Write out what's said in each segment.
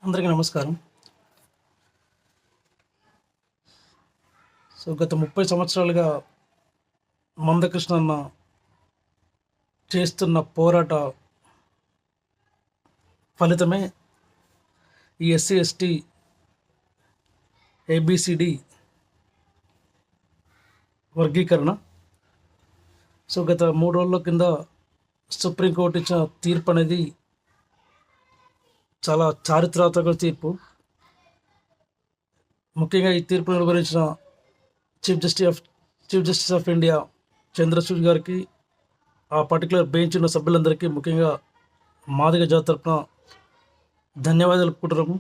అందరికీ నమస్కారం. గత 30 సంవత్సరాలుగా మందకృష్ణ అన్న చేస్తున్న పోరాట ఫలితమే ఈ ఎస్సీ, ఎస్టీ, ఏబిసిడి వర్గీకరణ. గత 3 రోజుల కింద సుప్రీంకోర్టు ఇచ్చిన తీర్పు అనేది చాలా చారిత్రాత్మక తీర్పు. ముఖ్యంగా ఈ తీర్పును వెలువరించిన chief justice of India Chandrachud గారికి, ఆ పర్టికులర్ బెంచ్ ఉన్న సభ్యులందరికీ, ముఖ్యంగా మాదిగ జాతి తరపున ధన్యవాదాలు తెలుపుకుంటున్నాము.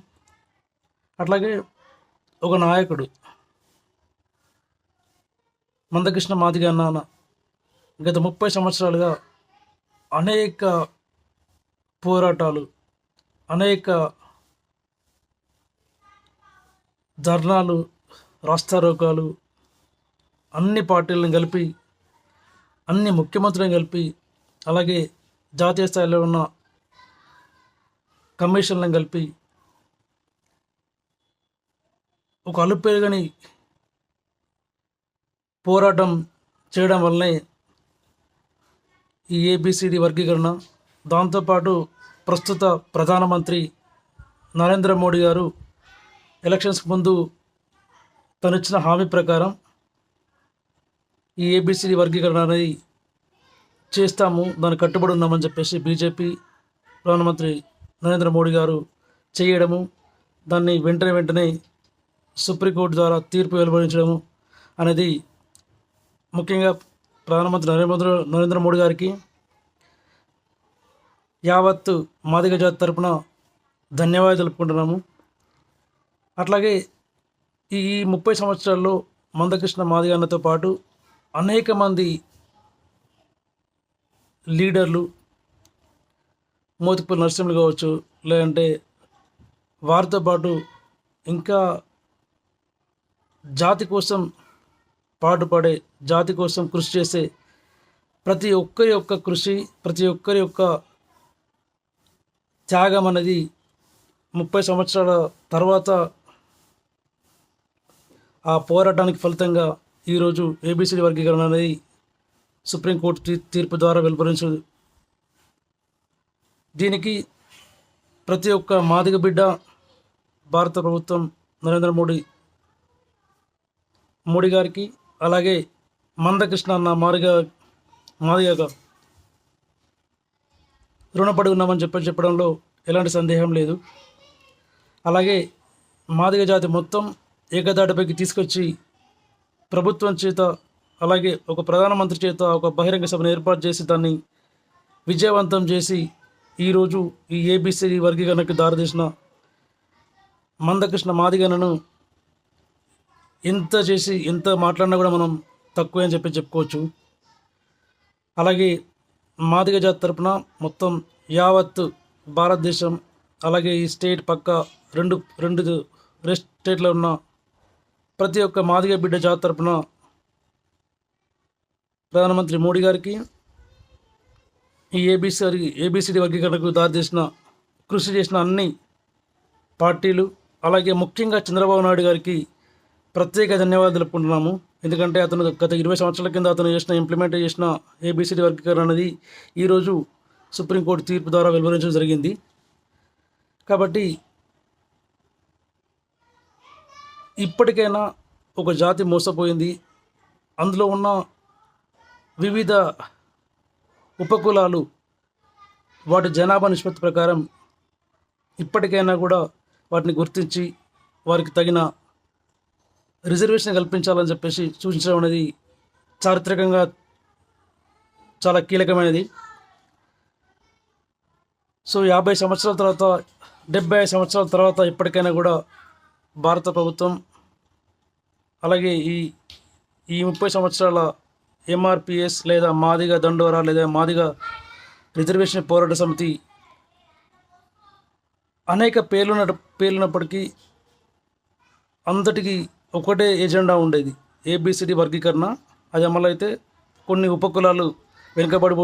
అట్లాగే ఒక నాయకుడు మందకృష్ణ మాదిగ అన్న గత 30 సంవత్సరాలుగా అనేక పోరాటాలు, అనేక ధర్నాలు, రాస్తారోకాలు, అన్ని పార్టీలను కలిపి, అన్ని ముఖ్యమంత్రులను కలిపి, అలాగే జాతీయ స్థాయిలో ఉన్న కమిషన్లను కలిపి ఒక అలుపెరగని పోరాటం చేయడం వల్లనే ఈ ఏబిసిడి వర్గీకరణ, దాంతోపాటు ప్రస్తుత ప్రధానమంత్రి నరేంద్ర మోడీ గారు ఎలక్షన్స్కి ముందు తను ఇచ్చిన హామీ ప్రకారం ఈ ఏబిసిడి వర్గీకరణ అనేది చేస్తాము, దానికి కట్టుబడి ఉన్నామని చెప్పేసి బీజేపీ ప్రధానమంత్రి నరేంద్ర మోడీ గారు చేయడము, దాన్ని వెంటనే సుప్రీంకోర్టు ద్వారా తీర్పు వెలువరించడము అనేది ముఖ్యంగా ప్రధానమంత్రి నరేంద్ర మోడీ గారికి యావత్తు మాదిగ జాతి తరపున ధన్యవాదాలు తెలుపుకుంటున్నాము. అట్లాగే ఈ 30 సంవత్సరాల్లో మందకృష్ణ మాదిగ అన్నతో పాటు అనేక మంది లీడర్లు, మోత్కుపల్లి నరసింహులు కావచ్చు, లేదంటే వారితో పాటు ఇంకా జాతి కోసం పాటుపడే, జాతి కోసం కృషి చేసే ప్రతి ఒక్కరి యొక్క కృషి, ప్రతి ఒక్కరి యొక్క త్యాగం అనేది 30 సంవత్సరాల తర్వాత ఆ పోరాటానికి ఫలితంగా ఈరోజు ఏబిసిడి వర్గీకరణ అనేది సుప్రీంకోర్టు తీర్పు ద్వారా వెలువరించింది. దీనికి ప్రతి ఒక్క మాదిగ బిడ్డ, భారత ప్రభుత్వం, నరేంద్ర మోడీ గారికి, అలాగే మందకృష్ణ అన్న మాదిగ రుణపడి ఉన్నామని చెప్పడంలో ఎలాంటి సందేహం లేదు. అలాగే మాదిగ జాతి మొత్తం ఏకదాటిపైకి తీసుకొచ్చి ప్రభుత్వం చేత, అలాగే ఒక ప్రధానమంత్రి చేత ఒక బహిరంగ సభను ఏర్పాటు చేసి దాన్ని విజయవంతం చేసి ఈరోజు ఈ ఏబిసిడి వర్గీకరణకు దారితీసిన మందకృష్ణ మాదిగనను ఎంత మాట్లాడినా కూడా మనం తక్కువే అని చెప్పుకోవచ్చు. అలాగే మాదిగ జాతి తరపున మొత్తం యావత్తు భారతదేశం, అలాగే ఈ స్టేట్ పక్క రెండు స్టేట్లో ఉన్న ప్రతి ఒక్క మాదిగ బిడ్డ జాతి తరపున ప్రధానమంత్రి మోడీ గారికి, ఈ ఏబిసిడి వర్గీకరణకు కృషి చేసిన అన్ని పార్టీలు, అలాగే ముఖ్యంగా చంద్రబాబు నాయుడు గారికి ప్రత్యేక ధన్యవాదాలు తెలుపుకుంటున్నాము. ఎందుకంటే అతను గత 20 సంవత్సరాల కింద అతను ఇంప్లిమెంట్ చేసిన ఏబిసిడి వర్గీకరణ అనేది ఈరోజు సుప్రీంకోర్టు తీర్పు ద్వారా వెలువరించడం జరిగింది. కాబట్టి ఇప్పటికైనా ఒక జాతి మోసపోయింది, అందులో ఉన్న వివిధ ఉపకులాలు వాటి జనాభా నిష్పత్తి ప్రకారం ఇప్పటికైనా కూడా వాటిని గుర్తించి వారికి తగిన రిజర్వేషన్ కల్పించాలని చెప్పేసి సూచించడం అనేది చారిత్రకంగా చాలా కీలకమైనది. 50 సంవత్సరాల తర్వాత, 75 సంవత్సరాల తర్వాత ఇప్పటికైనా కూడా భారత ప్రభుత్వం, అలాగే ఈ 30 సంవత్సరాల ఎంఆర్పిఎస్ లేదా మాదిగ దండోరా లేదా మాదిగ రిజర్వేషన్ పోరాట సమితి అనేక పేర్లున్నప్పటికీ అంతటికి ఒకటే ఎజెండా ఉండేది, ఏబిసిడి వర్గీకరణ. అది అమలైతే కొన్ని ఉపకులాలు వెనుకబడి